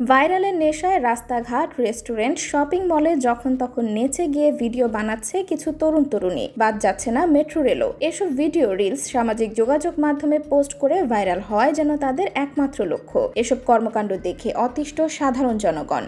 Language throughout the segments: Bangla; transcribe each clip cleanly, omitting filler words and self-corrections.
ভাইরালের নেশায় রাস্তাঘাট, রেস্টুরেন্ট, শপিং মলে যখন তখন নেচে গিয়ে ভিডিও বানাচ্ছে কিছু তরুণী। বাদ যাচ্ছে না মেট্রো রেলও। এসব ভিডিও রিলস সামাজিক যোগাযোগ মাধ্যমে পোস্ট করে ভাইরাল হয় যেন তাদের একমাত্র লক্ষ্য। এসব কর্মকাণ্ড দেখে অতিষ্ঠ সাধারণ জনগণ।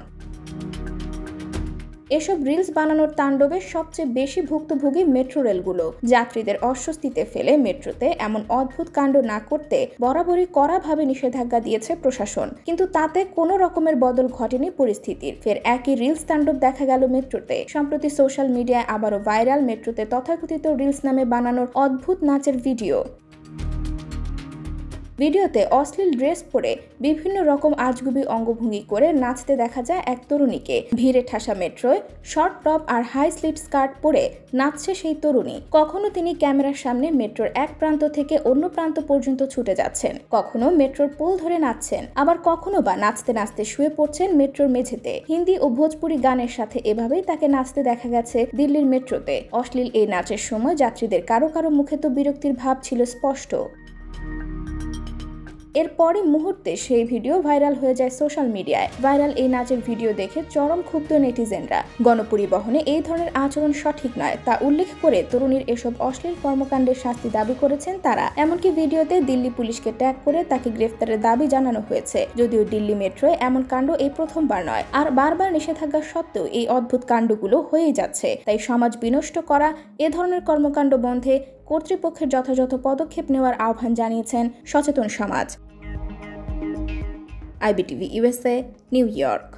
এসব রিলস বানানোর তাণ্ডবে সবচেয়ে বেশি ভুক্তভোগী মেট্রো রেলগুলো। যাত্রীদের অস্বস্তিতে ফেলে মেট্রোতে এমন অদ্ভুত কাণ্ড না করতে বরাবরই কড়াভাবে নিষেধাজ্ঞা দিয়েছে প্রশাসন, কিন্তু তাতে কোনো রকমের বদল ঘটেনি পরিস্থিতির। ফের একই রিলস তাণ্ডব দেখা গেল মেট্রোতে। সম্প্রতি সোশ্যাল মিডিয়ায় আবারও ভাইরাল মেট্রোতে তথাকথিত রিলস নামে বানানোর অদ্ভুত নাচের ভিডিও। ভিডিওতে অশ্লীল ড্রেস পরে বিভিন্ন রকম আজগুবি অঙ্গভঙ্গি করে নাচতে দেখা যায় এক তরুণীকে। ভিড়ে ঠাসা মেট্রোয় শর্ট টপ আর হাই স্লিট স্কার্ট পরে নাচছে সেই তরুণী। কখনো তিনি ক্যামেরার সামনে মেট্রোর এক প্রান্ত থেকে অন্য প্রান্ত পর্যন্ত ছুটে যাচ্ছেন, কখনো মেট্রোর পোল ধরে নাচছেন, আবার কখনো বা নাচতে নাচতে শুয়ে পড়ছেন মেট্রোর মেঝেতে। হিন্দি ও ভোজপুরি গানের সাথে এভাবেই তাকে নাচতে দেখা গেছে দিল্লির মেট্রোতে। অশ্লীল এই নাচের সময় যাত্রীদের কারো কারো মুখে তো বিরক্তির ভাব ছিল স্পষ্ট। এরপরই মুহূর্তে সেই ভিডিও ভাইরাল হয়ে যায় সোশ্যাল মিডিয়ায়। ভাইরাল এই নাচের ভিডিও দেখে চরম ক্ষুব্ধ নেটিজেনরা। গণপরিবহনে এই ধরনের আচরণ সঠিক নয় তা উল্লেখ করে তরুণীর এসব অশ্লীল কর্মকাণ্ডের শাস্তি দাবি করেছেন তারা। এমনকি ভিডিওতে দিল্লি পুলিশকে ট্যাগ করে তাকে গ্রেফতারের দাবি জানানো হয়েছে। যদিও দিল্লি মেট্রোয় এমন কাণ্ড এই প্রথমবার নয়, আর বারবার নিষেধাজ্ঞা সত্ত্বেও এই অদ্ভুত কাণ্ডগুলো হয়েই যাচ্ছে। তাই সমাজ বিনষ্ট করা এ ধরনের কর্মকাণ্ড বন্ধে কর্তৃপক্ষের যথাযথ পদক্ষেপ নেওয়ার আহ্বান জানিয়েছেন সচেতন সমাজ। IBTV USA, New York।